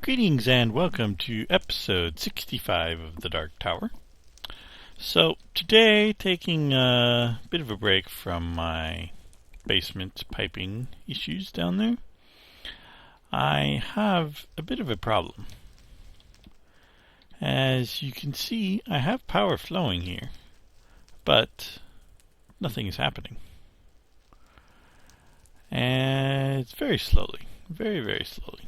Greetings and welcome to episode 65 of The Dark Tower. So, today, taking a bit of a break from my basement piping issues down there, I have a bit of a problem. As you can see, I have power flowing here, but nothing is happening. And it's very slowly, very, very slowly.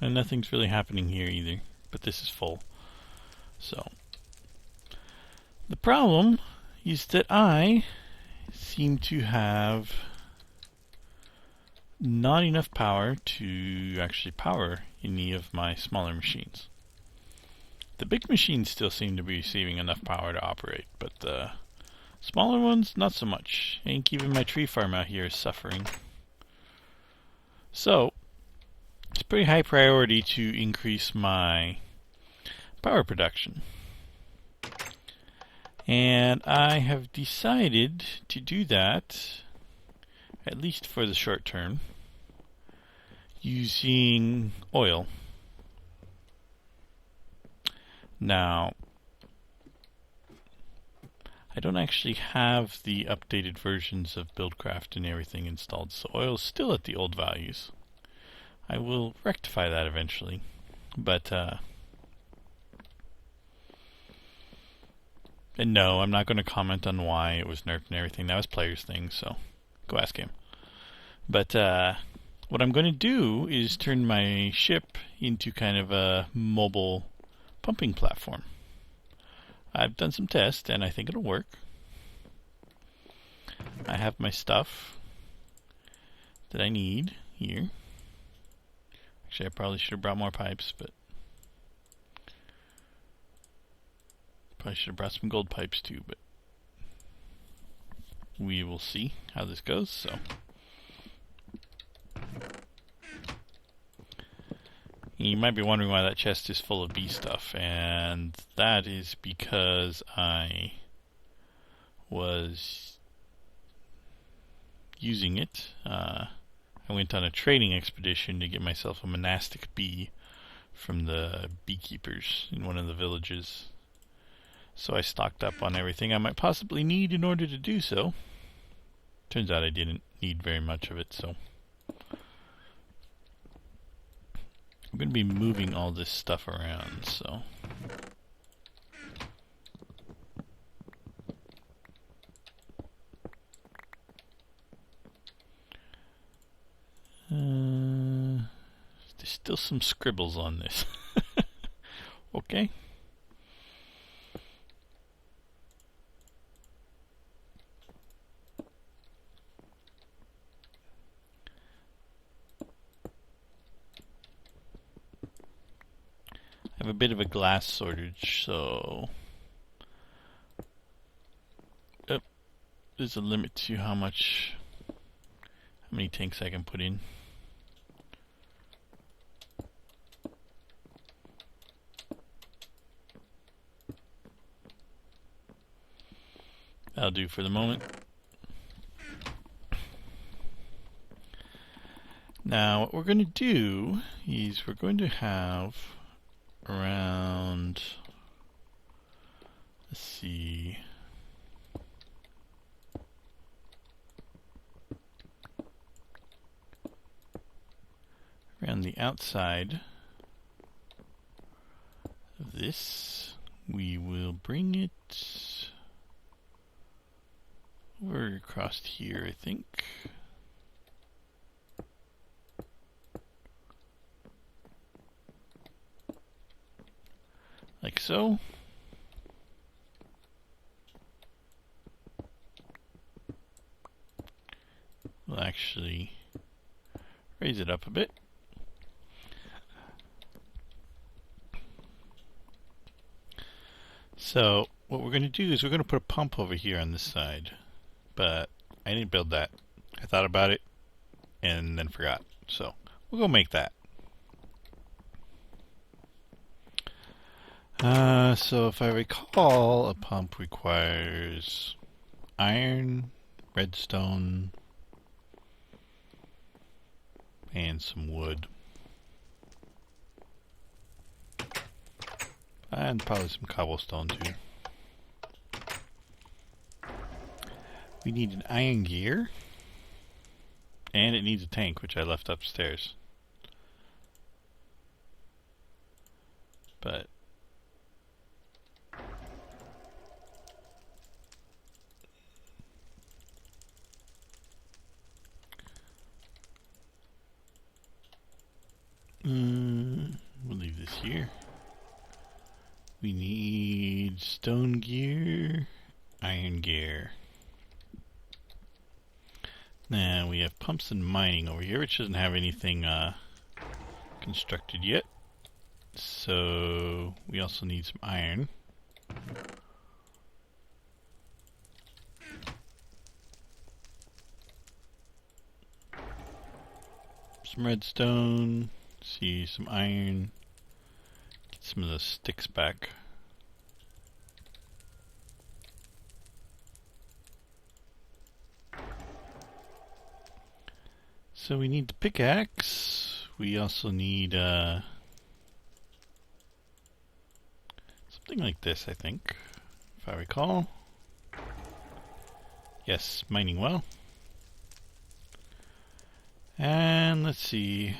And nothing's really happening here either, but this is full. So, the problem is that I seem to have not enough power to actually power any of my smaller machines. The big machines still seem to be receiving enough power to operate, but the smaller ones, not so much. I think even my tree farm out here is suffering. So, it's a pretty high priority to increase my power production. And I have decided to do that, at least for the short term, using oil. Now, I don't actually have the updated versions of Buildcraft and everything installed, so oil is still at the old values. I will rectify that eventually, but and no, I'm not going to comment on why it was nerfed and everything. That was player's thing, so go ask him. But what I'm going to do is turn my ship into kind of a mobile pumping platform. I've done some tests, and I think it'll work. I have my stuff that I need here. Actually, I probably should have brought more pipes, but probably should have brought some gold pipes too, but we will see how this goes. So, you might be wondering why that chest is full of bee stuff, and that is because I was using it. I went on a trading expedition to get myself a monastic bee from the beekeepers in one of the villages. So I stocked up on everything I might possibly need in order to do so. Turns out I didn't need very much of it, so I'm going to be moving all this stuff around, so there's still some scribbles on this. Okay. I have a bit of a glass shortage, so there's a limit to how many tanks I can put in. That'll do for the moment. Now, what we're going to do is we're going to have around, let's see, around the outside of this, we will bring it over across here, I think. Like so. We'll actually raise it up a bit. So what we're going to do is we're going to put a pump over here on this side, but I didn't build that. I thought about it and then forgot. So we'll go make that. So if I recall, a pump requires iron, redstone, and some wood. And probably some cobblestone too. We need an iron gear. And it needs a tank, which I left upstairs. But we'll leave this here. We need stone gear, iron gear. Now we have pumps and mining over here, which doesn't have anything constructed yet. So we also need some iron. Some redstone. See some iron. Get some of the sticks back. So we need the pickaxe. We also need something like this, I think, if I recall. Yes, mining well. And let's see.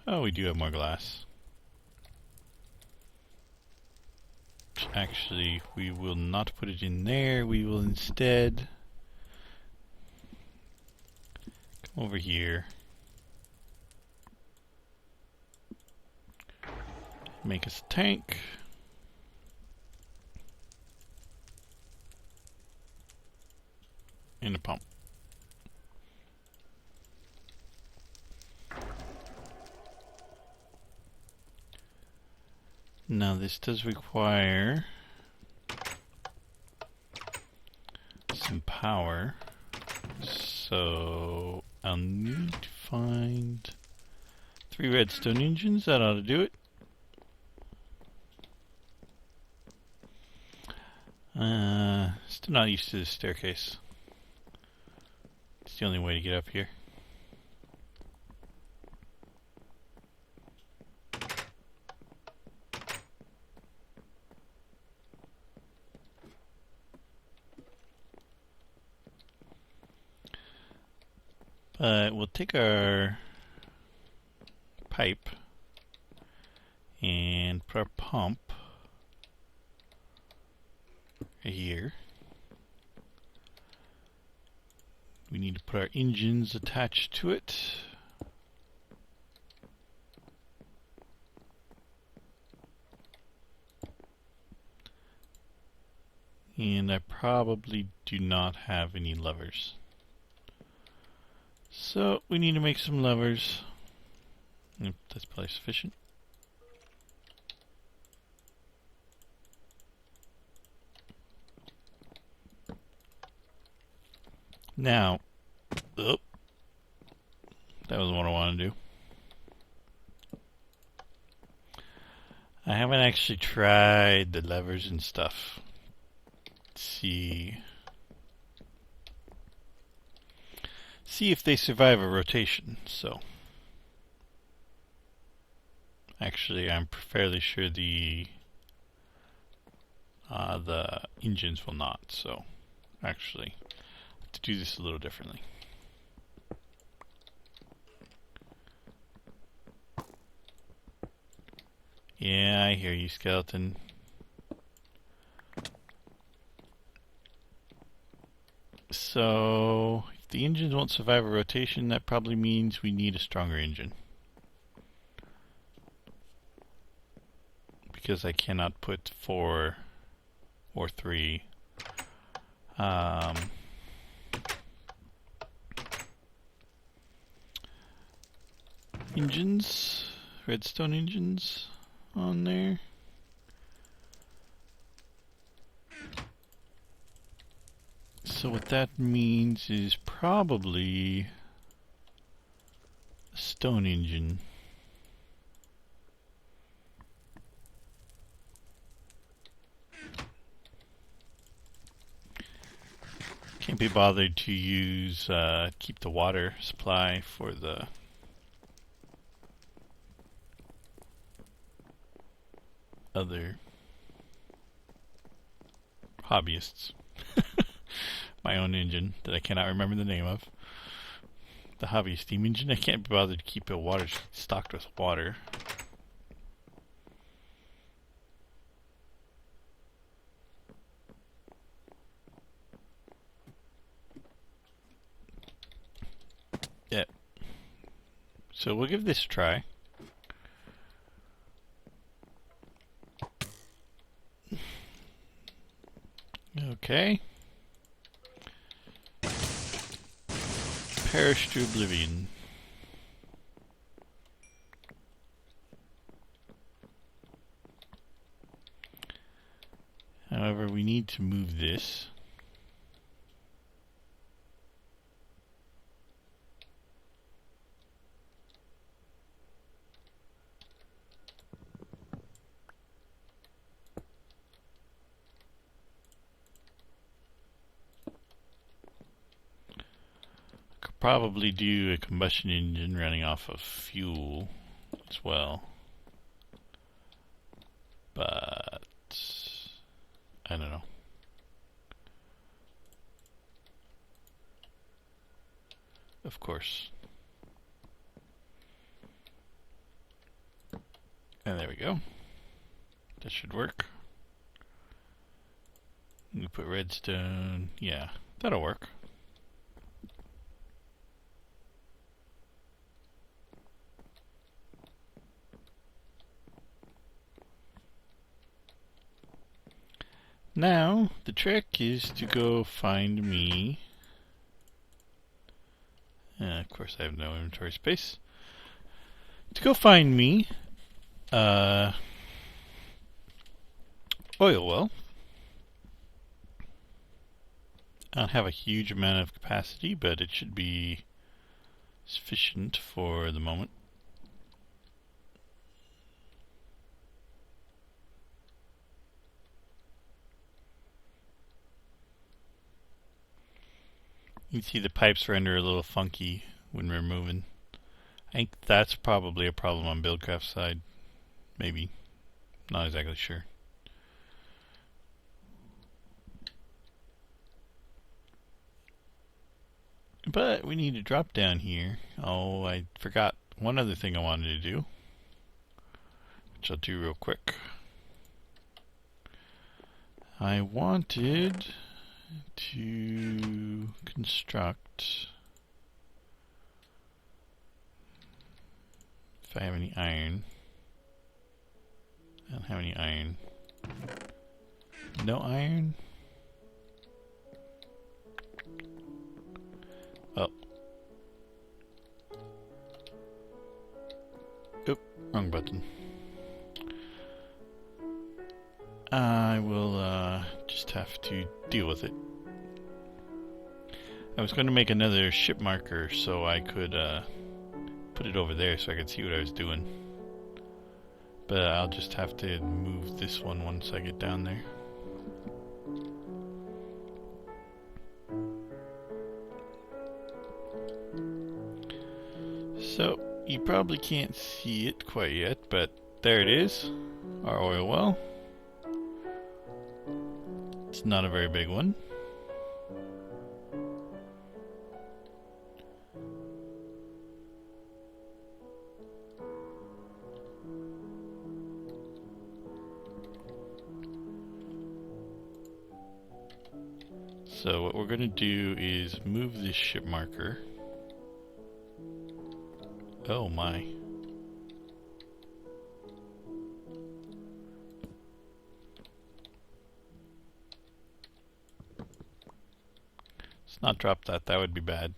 Oh, we do have more glass. Actually, we will not put it in there. We will instead come over here. Make us a tank. And a pump. Now this does require some power, so I'll need to find 3 redstone engines. That ought to do it. Still not used to this staircase. It's the only way to get up here. But we'll take our pipe and put our pump right here. We need to put our engines attached to it. And I probably do not have any levers. So we need to make some levers. Yep, that's probably sufficient. Now, that wasn't what I wanted to do. I haven't actually tried the levers and stuff. Let's see if they survive a rotation. So, actually, I'm fairly sure the engines will not. So, actually, I have to do this a little differently. Yeah, I hear you, skeleton. So, if the engines won't survive a rotation, that probably means we need a stronger engine. Because I cannot put 4 or 3 engines, redstone engines on there. So what that means is probably a stone engine. Can't be bothered to use keep the water supply for the other hobbyists. My own engine that I cannot remember the name of. The hobby steam engine. I can't be bothered to keep it stocked with water. Yeah. So we'll give this a try. Okay. Perish to oblivion. However, we need to move this. Probably do a combustion engine running off of fuel as well, but I don't know. Of course. And there we go. That should work. We put redstone. Yeah, that'll work. Now, the trick is to go find me. Of course, I have no inventory space. To go find me oil well. I don't have a huge amount of capacity, but it should be sufficient for the moment. You can see the pipes render a little funky when we're moving. I think that's probably a problem on Buildcraft's side. Maybe. Not exactly sure. But we need to drop down here. Oh, I forgot one other thing I wanted to do, which I'll do real quick. I wanted to construct, if I have any iron. I don't have any iron. No iron? Oh. Oop, wrong button. I will just have to deal with it. I was going to make another ship marker so I could put it over there so I could see what I was doing. But I'll just have to move this one once I get down there. So, you probably can't see it quite yet, but there it is, our oil well. It's not a very big one. So what we're going to do is move this ship marker. Oh my. Let's not drop that, that would be bad.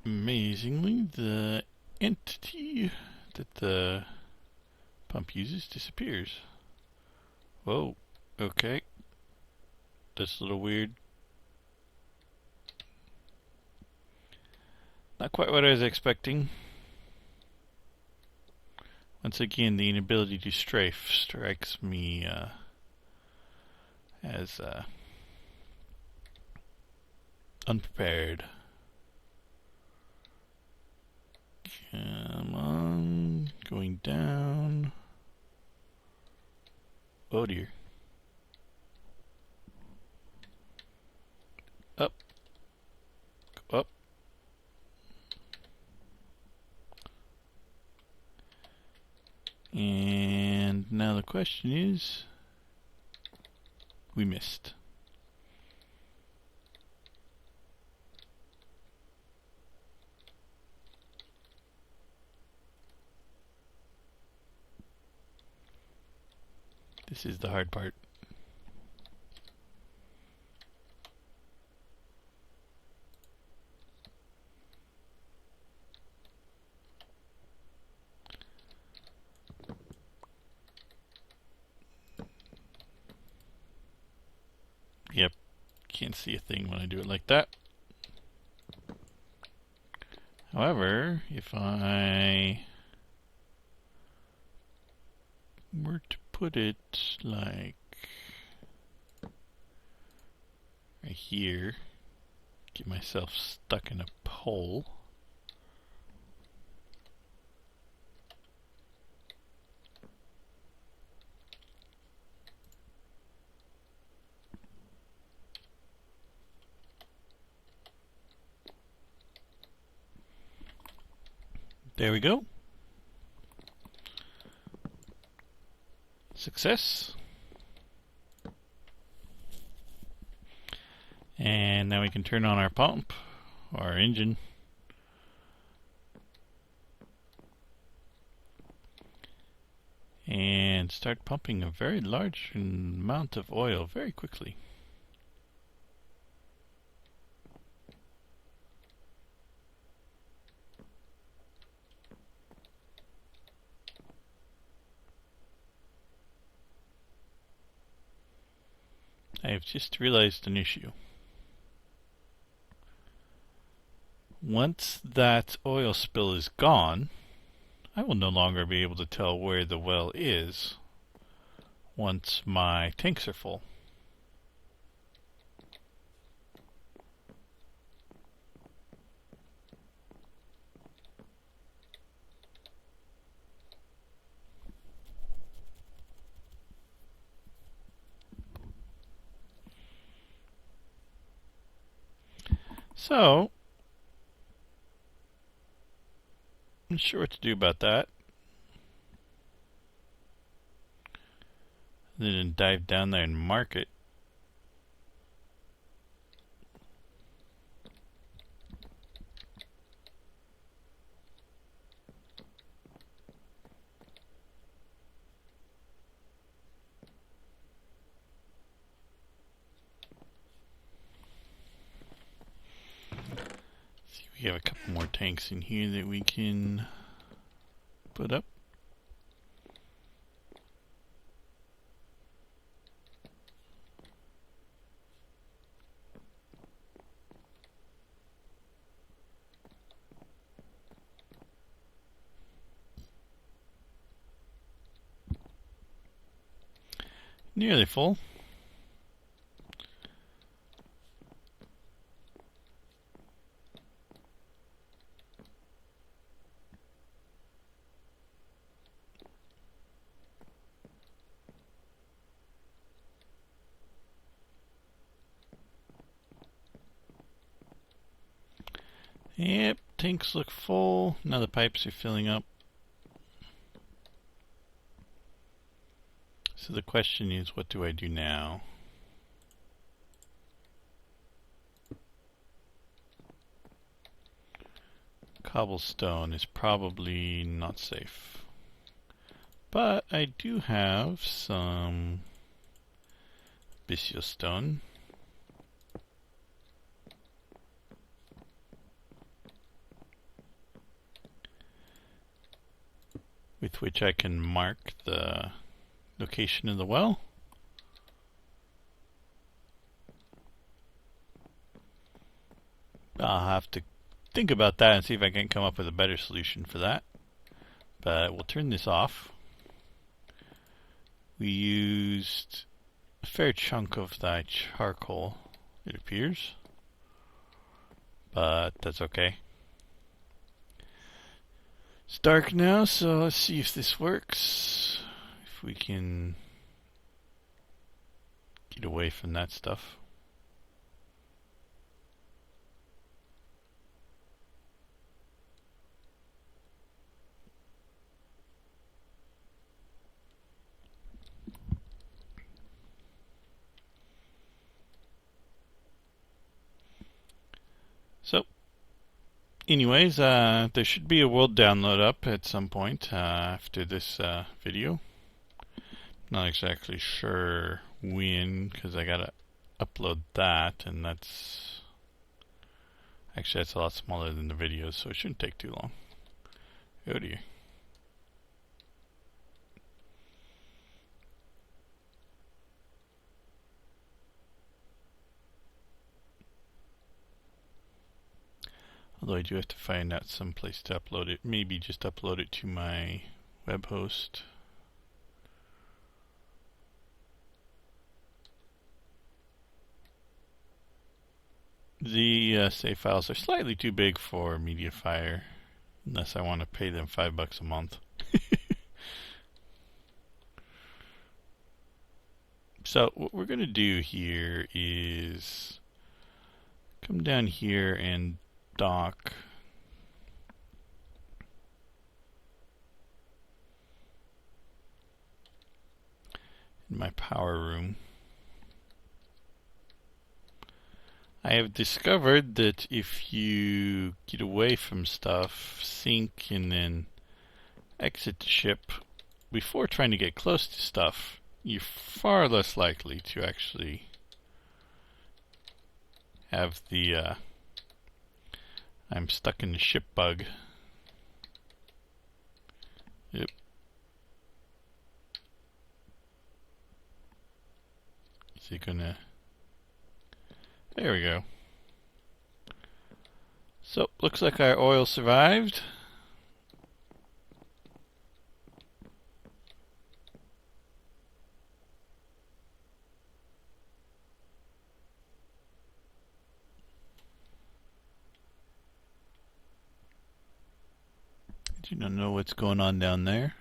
Amazingly, the entity that the pump uses disappears. Whoa, okay. That's a little weird. Not quite what I was expecting. Once again, the inability to strafe strikes me as unprepared. Come on, going down. Oh dear. And now the question is, we missed. This is the hard part. Yep, can't see a thing when I do it like that. However, if I were to put it like right here, get myself stuck in a hole. There we go. Success. And now we can turn on our pump, our engine. And start pumping a very large amount of oil very quickly. I have just realized an issue. Once that oil spill is gone, I will no longer be able to tell where the well is once my tanks are full. So, I'm not sure what to do about that. Then dive down there and mark it. See, we have a couple more tanks in here that we can put up. Nearly full. Yep, tanks look full. Now the pipes are filling up. So the question is, what do I do now? Cobblestone is probably not safe. But I do have some Bysio stone. With which I can mark the location of the well. I'll have to think about that and see if I can come up with a better solution for that. But we'll turn this off. We used a fair chunk of that charcoal, it appears. But that's okay. It's dark now, so let's see if this works. If we can get away from that stuff. anyways, there should be a world download up at some point after this video. Not exactly sure when, because I gotta upload that, and that's actually that's a lot smaller than the videos, so it shouldn't take too long. Oh dear. Although I do have to find out some place to upload it. Maybe just upload it to my web host. The save files are slightly too big for MediaFire, unless I want to pay them $5 a month. So what we're going to do here is come down here and dock in my power room. I have discovered that if you get away from stuff, sink, and then exit the ship before trying to get close to stuff, you're far less likely to actually have the I'm stuck in the ship bug. Yep. Is it gonna... There we go. So, looks like our oil survived. Do you not know what's going on down there?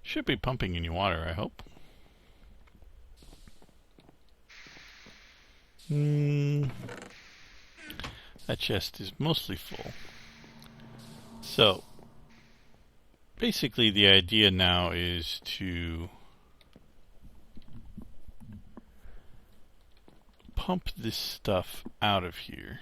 Should be pumping any water, I hope. That chest is mostly full. So, basically the idea now is to pump this stuff out of here.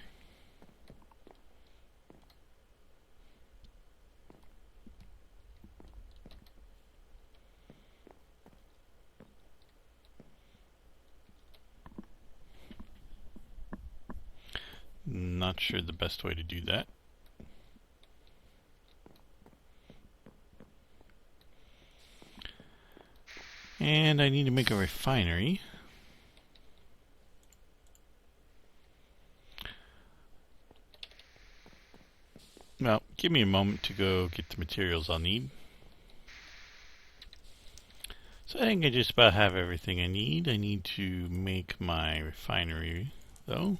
Not sure the best way to do that. And I need to make a refinery. Well, give me a moment to go get the materials I'll need. So I think I just about have everything I need. I need to make my refinery, though.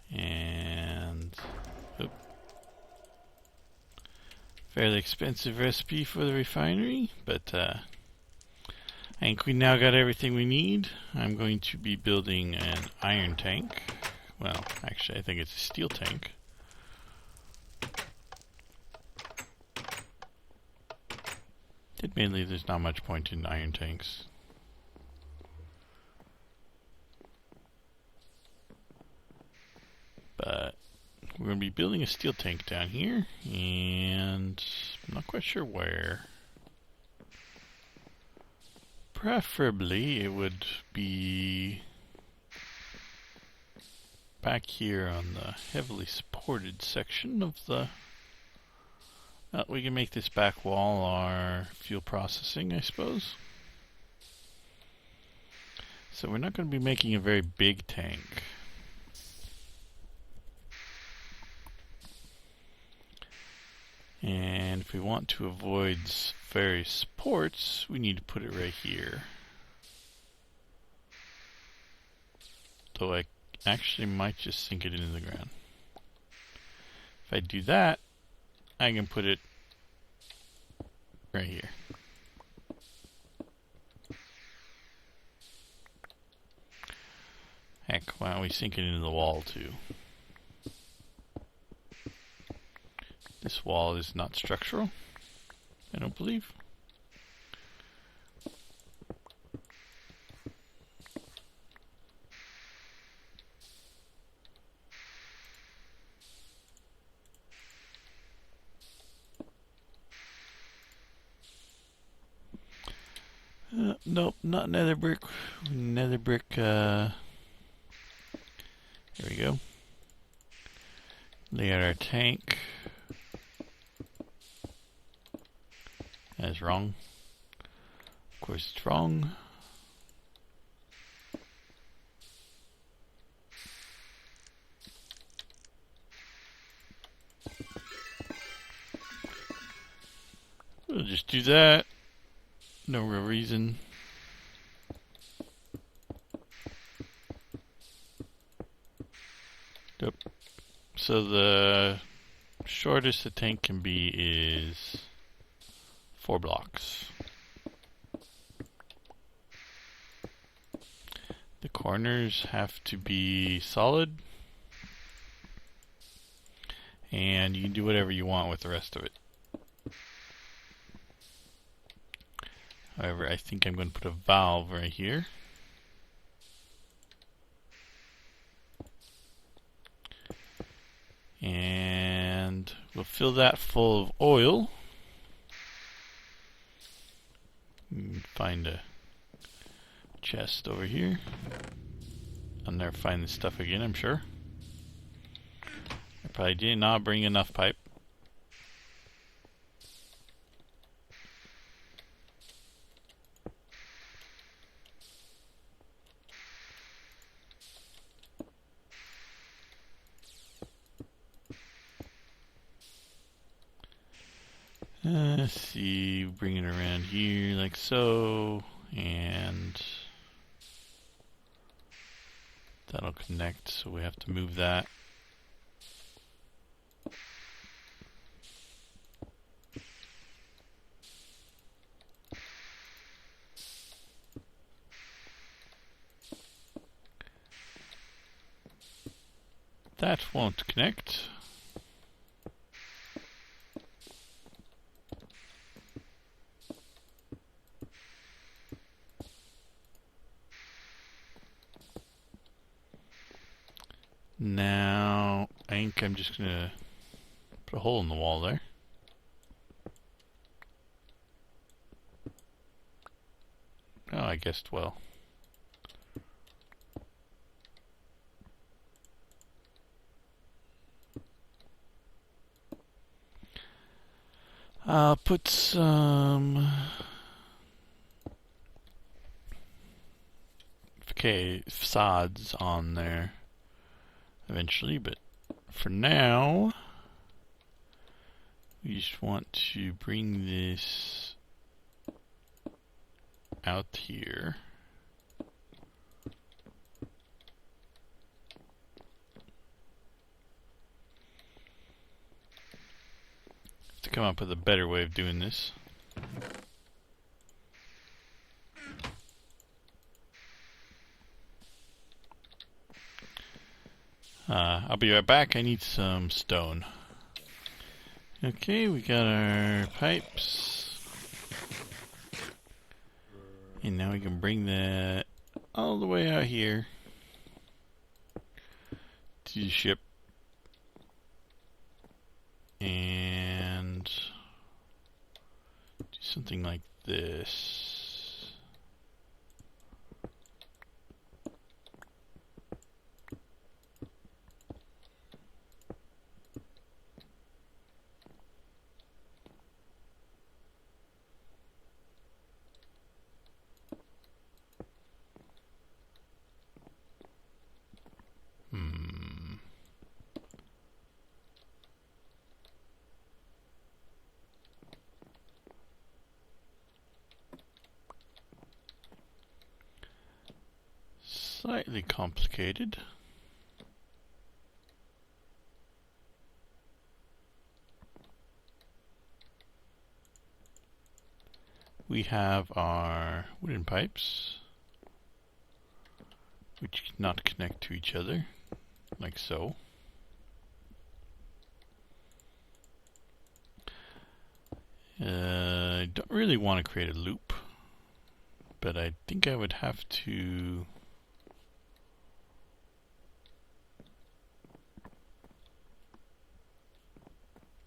And fairly expensive recipe for the refinery, but I think we now got everything we need. I'm going to be building an iron tank. Well, actually I think it's a steel tank. Admittedly, there's not much point in iron tanks. But we're going to be building a steel tank down here, and I'm not quite sure where. Preferably it would be back here on the heavily supported section of the... we can make this back wall our fuel processing, I suppose. So we're not going to be making a very big tank. And if we want to avoid various supports, we need to put it right here. Though I actually might just sink it into the ground. If I do that, I can put it right here. Heck, why don't we sink it into the wall too? This wall is not structural, I don't believe. Nope, not nether brick. Nether brick, here we go. Lay out our tank. That's wrong. Of course it's wrong. We'll just do that. No real reason. Yep. So the shortest the tank can be is 4 blocks. The corners have to be solid. And you can do whatever you want with the rest of it. However, I think I'm going to put a valve right here. And we'll fill that full of oil. Find a chest over here. I'll never find this stuff again, I'm sure. I probably did not bring enough pipe. Let's see, bring it around here like so, and that'll connect, so we have to move that. That won't connect. Now, I think I'm just going to put a hole in the wall there. Oh, I guessed well. I'll put some facades on there eventually, but for now we just want to bring this out here. To come up with a better way of doing this. I'll be right back. I need some stone. Okay, we got our pipes. And now we can bring that all the way out here to the ship. And do something like this. Slightly complicated. We have our wooden pipes, which cannot connect to each other, like so. I don't really want to create a loop, but I think I would have to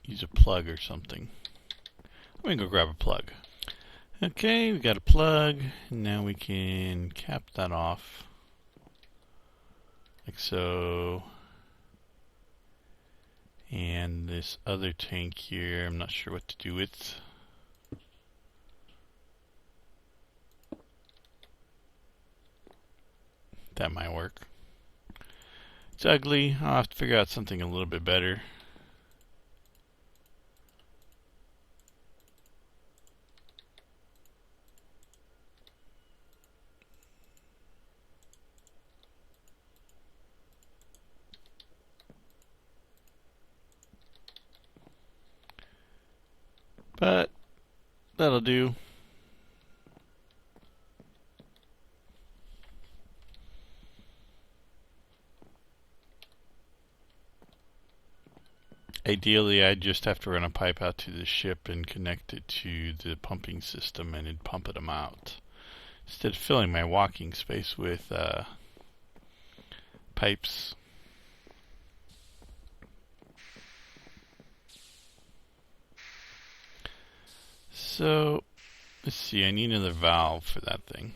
use a plug or something. I'm gonna go grab a plug. Okay, we got a plug. Now we can cap that off like so. And this other tank here, I'm not sure what to do with. That might work. It's ugly. I'll have to figure out something a little bit better. But that'll do. Ideally, I'd just have to run a pipe out to the ship and connect it to the pumping system, and it'd pump them out. Instead of filling my walking space with pipes. So, let's see, I need another valve for that thing.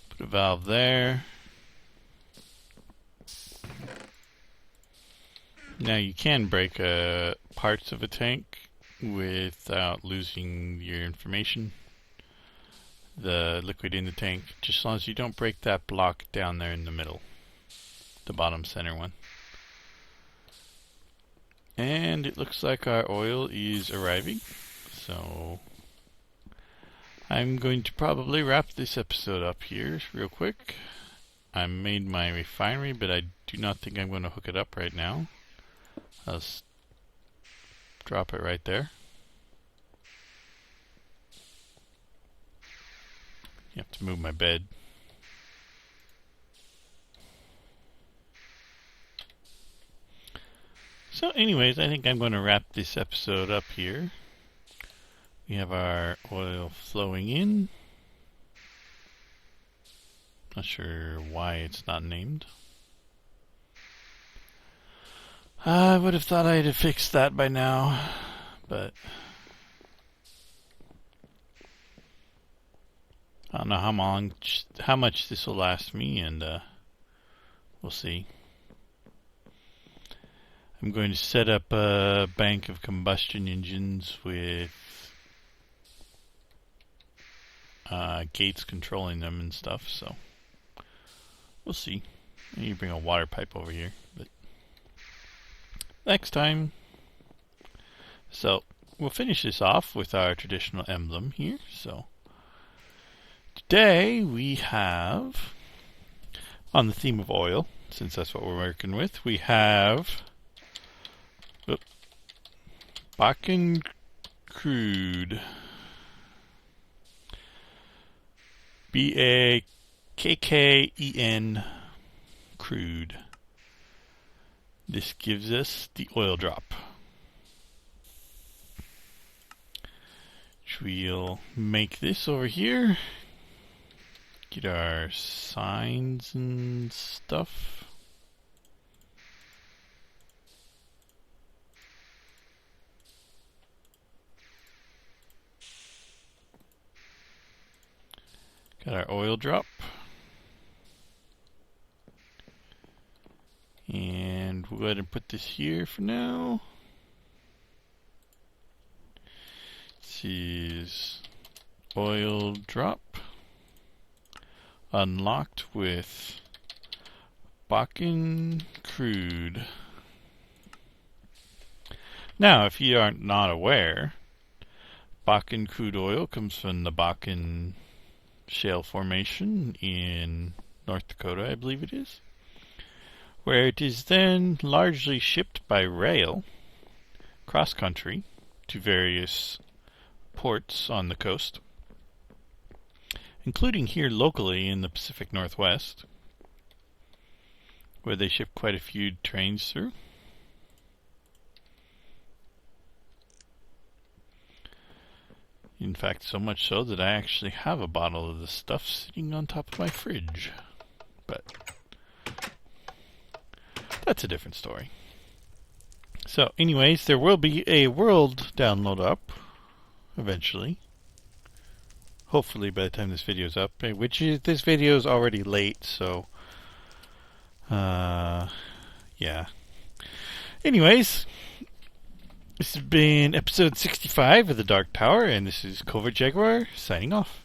Put a valve there. Now you can break parts of a tank without losing your information. The liquid in the tank, just as long as you don't break that block down there in the middle, the bottom center one. And it looks like our oil is arriving, so I'm going to probably wrap this episode up here real quick. I made my refinery, but I do not think I'm going to hook it up right now. I'll drop it right there. You have to move my bed. So anyways, I think I'm going to wrap this episode up here. We have our oil flowing in. Not sure why it's not named. I would have thought I'd have fixed that by now, but I don't know how much this will last me, and we'll see. I'm going to set up a bank of combustion engines with gates controlling them and stuff, so we'll see. I need to bring a water pipe over here, but next time. So we'll finish this off with our traditional emblem here. So today we have, on the theme of oil, since that's what we're working with, we have Bakken Crude. B-A-K-K-E-N Crude. This gives us the oil drop, which we'll make this over here. Get our signs and stuff. Got our oil drop. And we'll go ahead and put this here for now. This is oil drop. Unlocked with Bakken Crude. Now, if you are not aware, Bakken crude oil comes from the Bakken Shale Formation in North Dakota, I believe it is, where it is then largely shipped by rail cross-country to various ports on the coast. including here locally in the Pacific Northwest, where they ship quite a few trains through. In fact, so much so that I actually have a bottle of this stuff sitting on top of my fridge. But that's a different story. So anyways, there will be a world download up eventually. Hopefully by the time this video is up, which is, this video is already late, so yeah. Anyways, this has been episode 65 of The Dark Tower, and this is Covert Jaguar signing off.